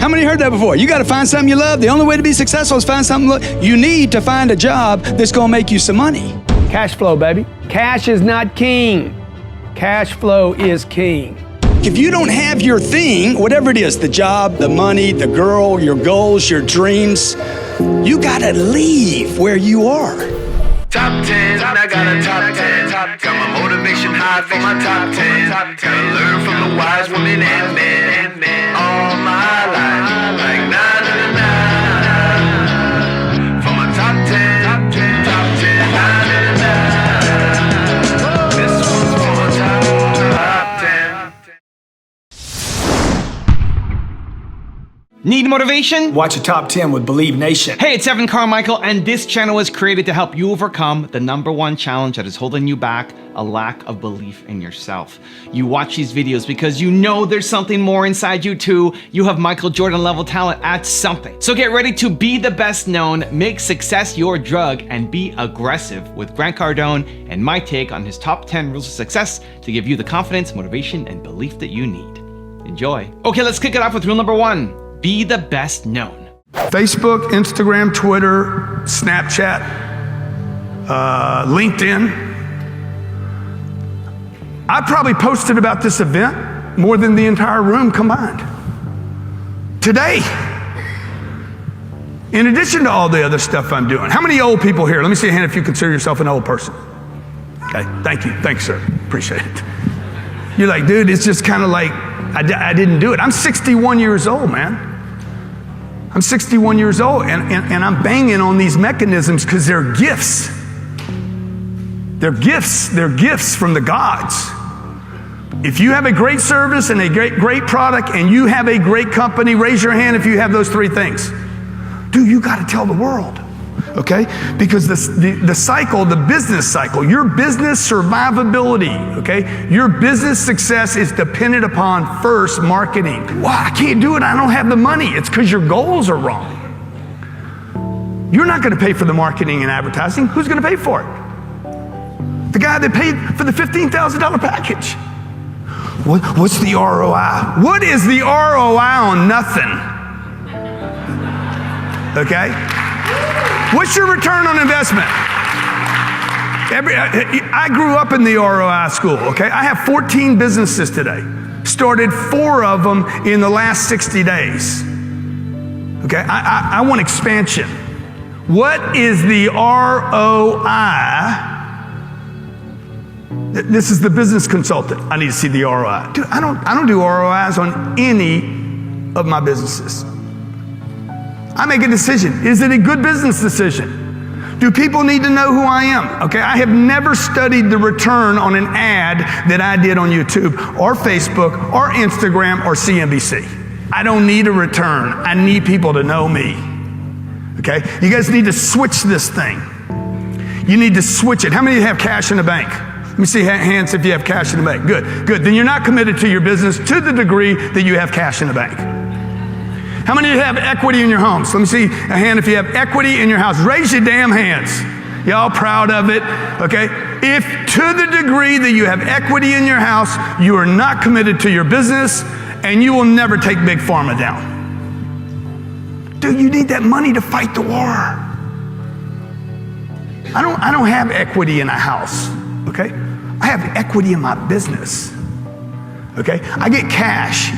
How many heard that before? You got to find something you love. The only way to be successful is find something you need to find a job that's going to make you some money. Cash flow, baby. Cash is not king. Cash flow is king. If you don't have your thing, whatever it is, the job, the money, the girl, your goals, your dreams, you got to leave where you are. Top 10, I got a top 10. Got my motivation high for my top 10. Gotta learn from the wise women and men. All my life, like nine and a nine. For my top 10, top 10, nine and a nine. This one's for my top 10. Need motivation? Watch a top 10 with Believe Nation. Hey, it's Carmichael, and this channel was created to help you overcome the #1 challenge that is holding you back, a lack of belief in yourself. You watch these videos because you know there's something more inside you too. You have Michael Jordan level talent at something. So get ready to be the best known, make success your drug, and be aggressive with Grant Cardone and my take on his top 10 rules of success to give you the confidence, motivation, and belief that you need. Enjoy. Okay, let's kick it off with rule number 1. Be the best known. Facebook, Instagram, Twitter, Snapchat, LinkedIn. I probably posted about this event more than the entire room combined. Today. In addition to all the other stuff I'm doing. How many old people here? Let me see a hand if you consider yourself an old person. Okay, thank you. Thanks, sir. Appreciate it. You're like, dude, it's just kind of like, I didn't do it. I'm 61 years old, man. I'm 61 years old, and I'm banging on these mechanisms because they're gifts. They're gifts. They're gifts from the gods. If you have a great service and a great product and you have a great company, raise your hand if you have those 3 things. Dude, you got to tell the world, okay? Because the cycle, the business cycle, your business survivability, okay? Your business success is dependent upon first marketing. Well, I can't do it. I don't have the money. It's because your goals are wrong. You're not going to pay for the marketing and advertising. Who's going to pay for it? The guy that paid for the $15,000 package. What's the ROI? What is the ROI on nothing? Okay? What's your return on investment? I grew up in the ROI school, okay? I have 14 businesses today. Started 4 of them in the last 60 days. Okay, I want expansion. What is the ROI? This is the business consultant. I need to see the ROI. Dude, I don't do ROIs on any of my businesses. I make a decision. Is it a good business decision? Do people need to know who I am? Okay, I have never studied the return on an ad that I did on YouTube or Facebook or Instagram or CNBC. I don't need a return. I need people to know me. Okay, you guys need to switch this thing. You need to switch it. How many of you have cash in the bank? Let me see hands if you have cash in the bank. Good, good. Then you're not committed to your business to the degree that you have cash in the bank. How many of you have equity in your homes? Let me see a hand if you have equity in your house. Raise your damn hands. Y'all proud of it, okay? If to the degree that you have equity in your house, you are not committed to your business, and you will never take Big Pharma down. Dude, you need that money to fight the war. I don't have equity in a house, okay? I have equity in my business, okay? I get cash,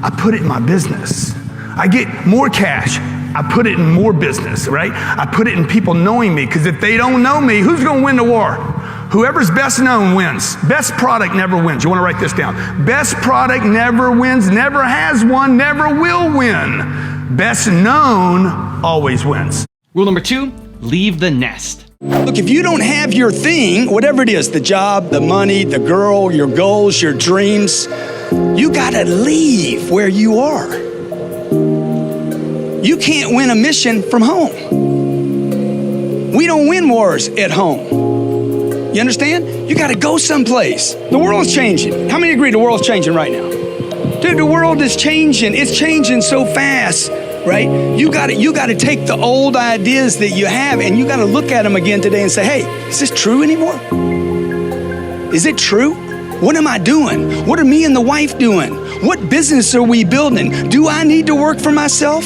I put it in my business. I get more cash, I put it in more business, right? I put it in people knowing me, because if they don't know me, who's going to win the war? Whoever's best known wins. Best product never wins. You want to write this down. Best product never wins, never has won, never will win. Best known always wins. Rule number 2, leave the nest. Look, if you don't have your thing, whatever it is, the job, the money, the girl, your goals, your dreams, you got to leave where you are. You can't win a mission from home. We don't win wars at home. You understand? You got to go someplace. The world's changing. How many agree the world's changing right now? Dude, the world is changing. It's changing so fast, right? You got to take the old ideas that you have and you got to look at them again today and say, hey, is this true anymore? Is it true? What am I doing? What are me and the wife doing? What business are we building? Do I need to work for myself?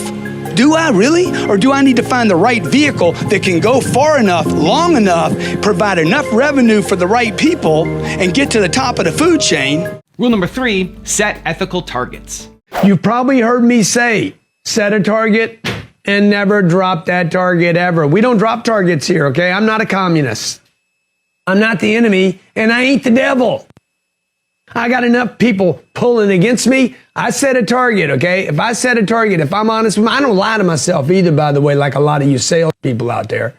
Do I really? Or do I need to find the right vehicle that can go far enough, long enough, provide enough revenue for the right people, and get to the top of the food chain? Rule number 3, set ethical targets. You've probably heard me say, set a target and never drop that target ever. We don't drop targets here, okay? I'm not a communist. I'm not the enemy, and I ain't the devil. I got enough people pulling against me. I set a target, okay? If I set a target, if I'm honest with I don't lie to myself either, by the way, like a lot of you salespeople out there.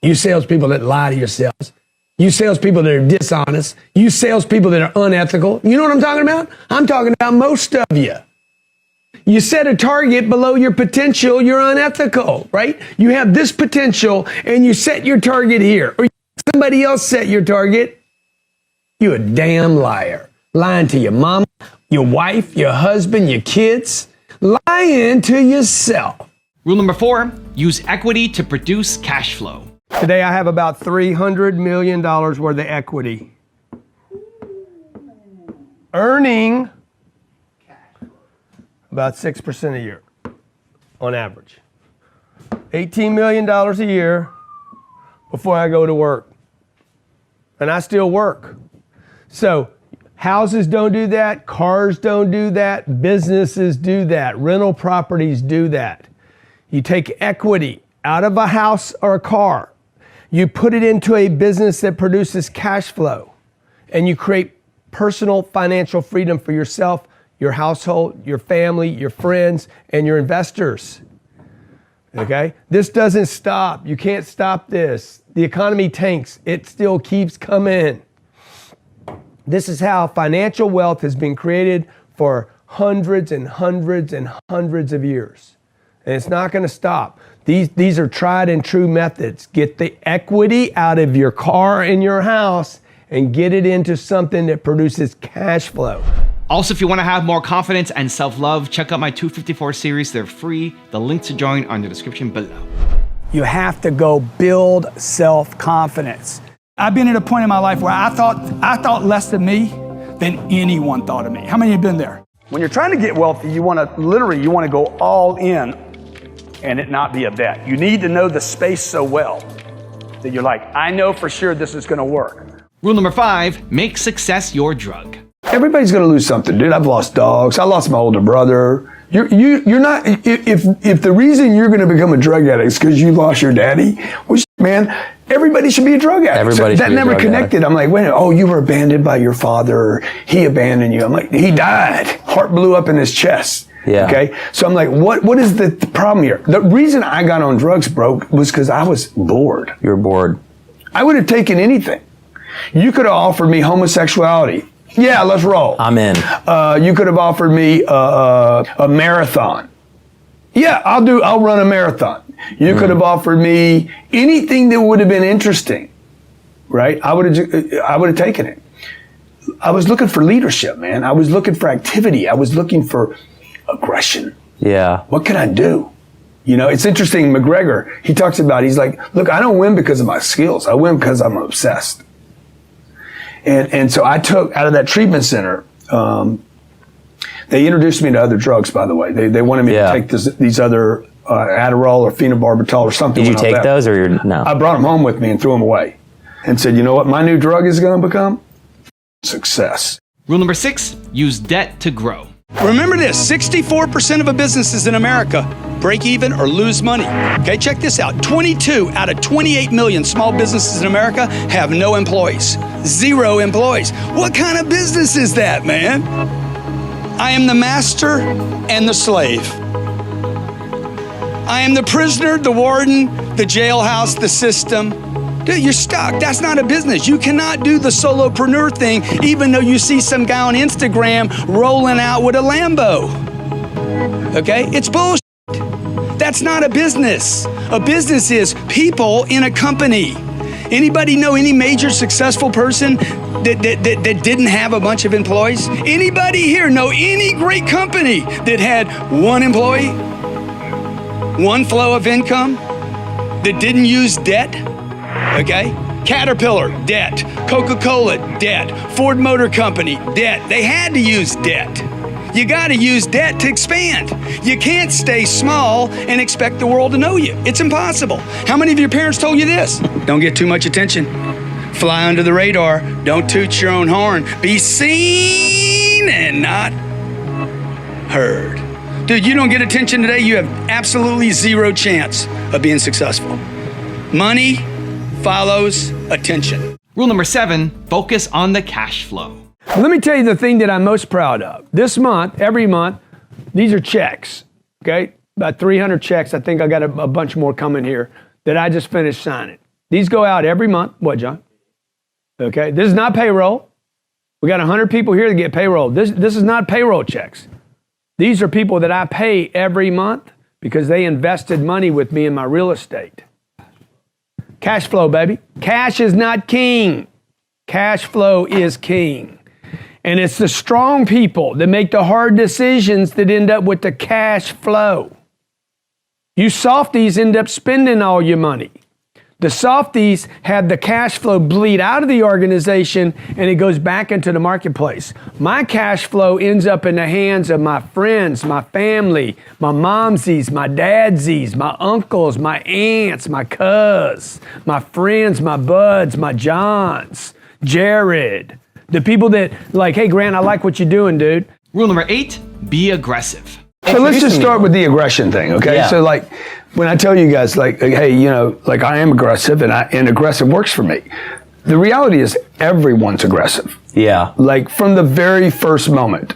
You salespeople that lie to yourselves. You salespeople that are dishonest. You salespeople that are unethical. You know what I'm talking about? I'm talking about most of you. You set a target below your potential, you're unethical, right? You have this potential and you set your target here. Or somebody else set your target. You're a damn liar. Lying to your mama, your wife, your husband, your kids. Lying to yourself. Rule number 4, use equity to produce cash flow. Today I have about $300 million worth of equity. Earning about 6% a year on average. $18 million a year before I go to work. And I still work. So houses don't do that, cars don't do that, businesses do that, rental properties do that. You take equity out of a house or a car, you put it into a business that produces cash flow, and you create personal financial freedom for yourself, your household, your family, your friends, and your investors. Okay? This doesn't stop. You can't stop this. The economy tanks. It still keeps coming. This is how financial wealth has been created for hundreds and hundreds and hundreds of years. And it's not going to stop. These are tried and true methods. Get the equity out of your car and your house and get it into something that produces cash flow. Also, if you want to have more confidence and self-love, check out my 254 series. They're free. The link to join are in the description below. You have to go build self-confidence. I've been at a point in my life where I thought less of me than anyone thought of me. How many have been there? When you're trying to get wealthy, you want to go all in and it not be a bet. You need to know the space so well that you're like, I know for sure this is going to work. Rule number 5, make success your drug. Everybody's going to lose something, dude. I've lost dogs. I lost my older brother. You're not, if the reason you're going to become a drug addict is because you lost your daddy, well, man, everybody should be a drug addict. Everybody so should that be a never drug connected. addict. I'm like, wait a minute, oh, you were abandoned by your father, or he abandoned you. I'm like, he died. Heart blew up in his chest. Yeah. Okay. So I'm like, what is the problem here? The reason I got on drugs, bro, was because I was bored. You were bored. I would have taken anything. You could have offered me homosexuality. Yeah, let's roll. I'm in. You could have offered me a marathon. Yeah, I'll run a marathon. You could have offered me anything that would have been interesting, right? I would have taken it. I was looking for leadership, man. I was looking for activity. I was looking for aggression. Yeah. What can I do? You know, it's interesting. McGregor, he talks about, he's like, look, I don't win because of my skills. I win because I'm obsessed. And so I took out of that treatment center, they introduced me to other drugs, by the way. They wanted me to take these other Adderall or phenobarbital or something. Did you take those or no? I brought them home with me and threw them away and said, you know what my new drug is going to become? Success. Rule number 6, use debt to grow. Remember this, 64% of a businesses in America break even or lose money. Okay, check this out. 22 out of 28 million small businesses in America have no employees. 0 employees. What kind of business is that, man? I am the master and the slave. I am the prisoner, the warden, the jailhouse, the system. Dude, you're stuck. That's not a business. You cannot do the solopreneur thing, even though you see some guy on Instagram rolling out with a Lambo. Okay? It's bullshit. That's not a business. A business is people in a company. Anybody know any major successful person that didn't have a bunch of employees? Anybody here know any great company that had 1 employee, 1 flow of income, that didn't use debt? Okay? Caterpillar, debt. Coca-Cola, debt. Ford Motor Company, debt. They had to use debt. You got to use debt to expand. You can't stay small and expect the world to know you. It's impossible. How many of your parents told you this? Don't get too much attention. Fly under the radar. Don't toot your own horn. Be seen and not heard. Dude, you don't get attention today, you have absolutely zero chance of being successful. Money follows attention. Rule number 7, focus on the cash flow. Let me tell you the thing that I'm most proud of. This month, every month, these are checks, okay? About 300 checks. I think I got a bunch more coming here that I just finished signing. These go out every month. What, John? Okay, this is not payroll. We got 100 people here that get payroll. This is not payroll checks. These are people that I pay every month because they invested money with me in my real estate. Cash flow, baby. Cash is not king. Cash flow is king. And it's the strong people that make the hard decisions that end up with the cash flow. You softies end up spending all your money. The softies have the cash flow bleed out of the organization and it goes back into the marketplace. My cash flow ends up in the hands of my friends, my family, my momsies, my dadsies, my uncles, my aunts, my cuz, my friends, my buds, my Johns, Jared. The people that like, hey, Grant, I like what you're doing, dude. Rule number 8, be aggressive. So let's just start with the aggression thing, okay? Yeah. So like, when I tell you guys, like, hey, you know, like I am aggressive and aggressive works for me. The reality is everyone's aggressive. Yeah. Like from the very first moment.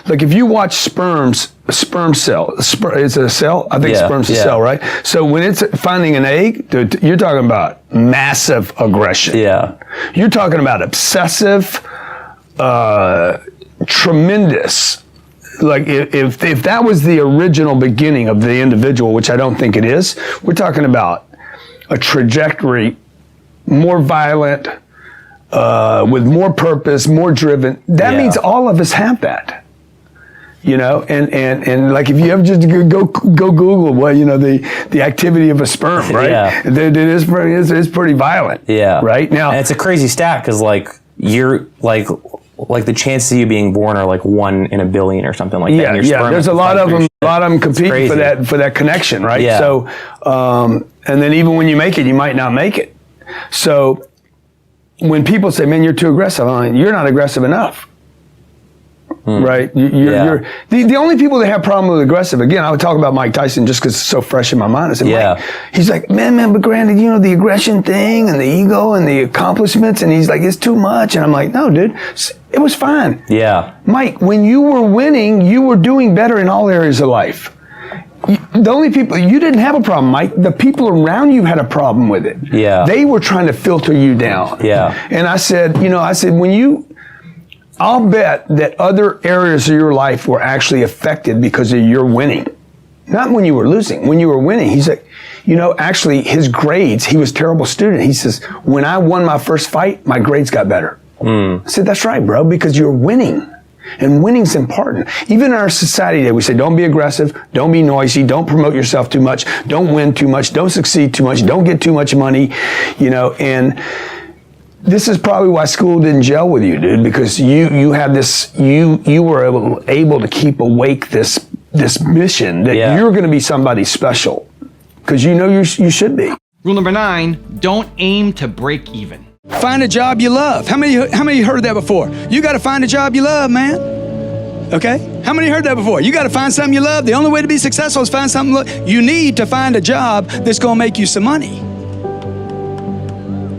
Like if you watch sperm cell, it's a cell? I think sperm's a cell, right? So when it's finding an egg, dude, you're talking about massive aggression. Yeah. You're talking about obsessive, tremendous. Like if that was the original beginning of the individual, which I don't think it is, we're talking about a trajectory more violent, with more purpose, more driven. That means all of us have that. You know, and like if you ever just go Google, well, you know, the activity of a sperm, right? Yeah. It's pretty violent. Yeah. Right now, and it's a crazy stat because like you're like the chances of you being born are like 1 in a billion or something like that. Yeah. There's a lot of them competing for that connection, right? Yeah. So, and then even when you make it, you might not make it. So, when people say, "Man, you're too aggressive," I'm like, you're not aggressive enough. Right? You're the only people that have problem with aggressive. Again, I would talk about Mike Tyson just because it's so fresh in my mind. I said, Mike, he's like, man, but granted, you know, the aggression thing and the ego and the accomplishments, and he's like, it's too much. And I'm like, no, dude, it was fine. Yeah. Mike, when you were winning, you were doing better in all areas of life. The only people, you didn't have a problem, Mike. The people around you had a problem with it. Yeah. They were trying to filter you down. Yeah. And I said, I'll bet that other areas of your life were actually affected because of your winning. Not when you were losing. When you were winning, he's like, you know, actually his grades, he was a terrible student. He says, when I won my first fight, my grades got better. I said, that's right, bro, because you're winning. And winning's important. Even in our society today, we say, don't be aggressive, don't be noisy, don't promote yourself too much, don't win too much, don't succeed too much, don't get too much money, you know, and this is probably why school didn't gel with you, dude, because you had this, you were able to keep awake this mission that you're going to be somebody special because you know you should be. Rule number 9, don't aim to break even. Find a job you love. How many heard that before? You got to find a job you love, man. Okay? How many heard that before? You got to find something you love. The only way to be successful is find something you need to find a job that's going to make you some money.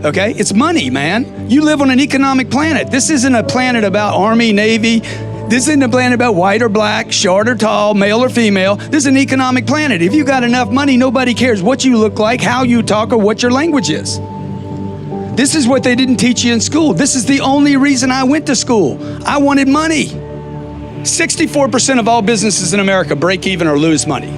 Okay? It's money, man. You live on an economic planet. This isn't a planet about Army, Navy. This isn't a planet about white or black, short or tall, male or female. This is an economic planet. If you got enough money, nobody cares what you look like, how you talk, or what your language is. This is what they didn't teach you in school. This is the only reason I went to school. I wanted money. 64% of all businesses in America break even or lose money.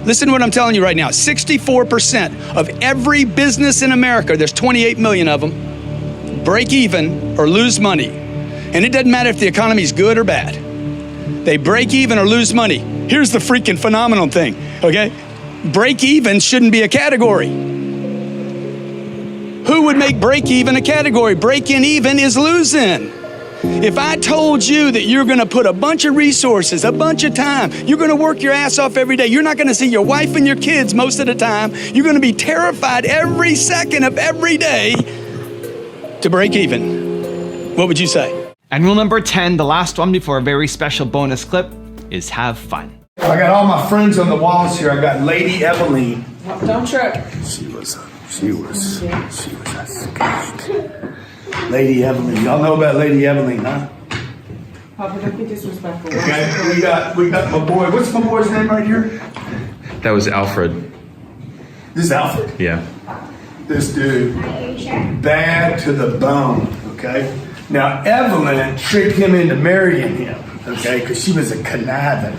Listen to what I'm telling you right now. 64% of every business in America, there's 28 million of them, break even or lose money. And it doesn't matter if the economy's good or bad. They break even or lose money. Here's the freaking phenomenal thing, okay? Break even shouldn't be a category. Who would make break even a category? Breaking even is losing. If I told you that you're going to put a bunch of resources, a bunch of time, you're going to work your ass off every day, you're not going to see your wife and your kids most of the time, you're going to be terrified every second of every day to break even, what would you say? And rule number 10, the last one before a very special bonus clip, is have fun. I got all my friends on the walls here. I got Lady Eveline. Don't trip. She was a skank. Lady Eveline. Y'all know about Lady Eveline, huh? Papa, don't be disrespectful. Okay. We got my boy. What's my boy's name right here? That was Alfred. This is Alfred. Yeah. This dude, bad to the bone. Okay. Now Evelyn tricked him into marrying him. Okay, because she was a conniving.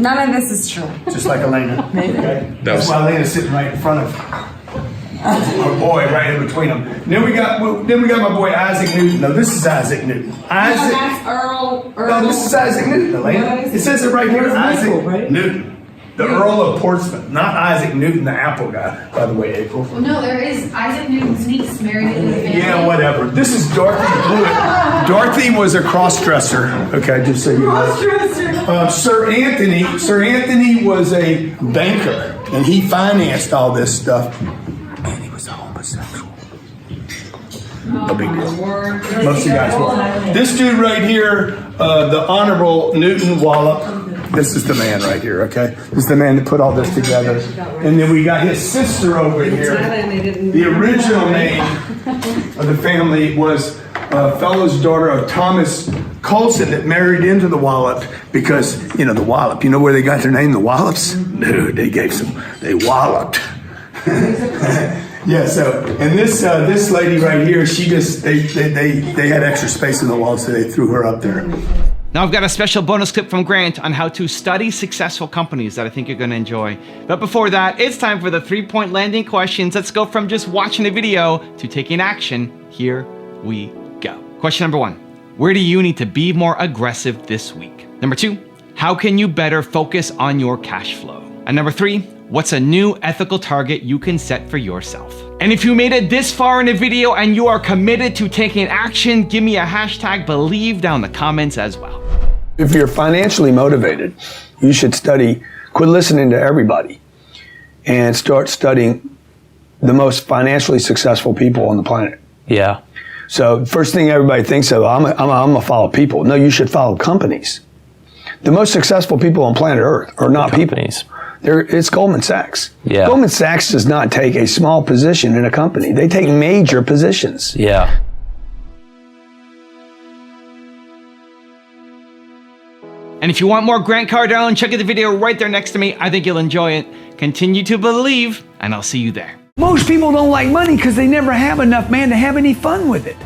None of this is true. Just like Elena. Okay? That was- That's why Elena's sitting right in front of our boy, right in between them. Then we got my boy Isaac Newton. No, this is Isaac Newton. Isaac. No, that's Earl. No, this is Isaac Newton, Elena. No, It says it right here, Isaac Michael, right? Newton. The Earl of Portsmouth, not Isaac Newton, the Apple guy, by the way, April. Well, no, there is Isaac Newton's niece married into the family. Yeah, whatever. This is Dorothy Blewett. Dorothy was a cross-dresser. Okay, just so you know. Sir Anthony was a banker, and he financed all this stuff. And he was a homosexual. No big deal. Most of you guys were. This dude right here, the Honorable Newton Wallop. This is the man right here, okay? This is the man that put all this together. And then we got his sister over here. The original name of the family was fellow's daughter of Thomas Colson that married into the Wallop because, you know, the Wallop. You know where they got their name, the Wallops? Dude, they walloped. Yeah, so, and this lady right here, she just, they had extra space in the wall, so they threw her up there. Now I've got a special bonus clip from Grant on how to study successful companies that I think you're going to enjoy. But before that, it's time for the 3-point landing questions. Let's go from just watching a video to taking action. Here we go. Question number 1. Where do you need to be more aggressive this week? Number 2, how can you better focus on your cash flow? And number 3, what's a new ethical target you can set for yourself? And if you made it this far in the video and you are committed to taking action, give me a hashtag believe down in the comments as well. If you're financially motivated, you should quit listening to everybody and start studying the most financially successful people on the planet. Yeah. So first thing everybody thinks of, I'm gonna follow people. No, you should follow companies. The most successful people on planet Earth are not Companies. people. It's Goldman Sachs. Yeah. Goldman Sachs does not take a small position in a company. They take major positions. Yeah. And if you want more Grant Cardone, check out the video right there next to me. I think you'll enjoy it. Continue to believe, and I'll see you there. Most people don't like money because they never have enough, man, to have any fun with it.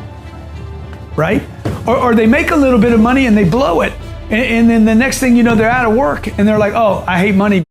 Right? Or they make a little bit of money and they blow it. And then the next thing you know, they're out of work and they're like, oh, I hate money.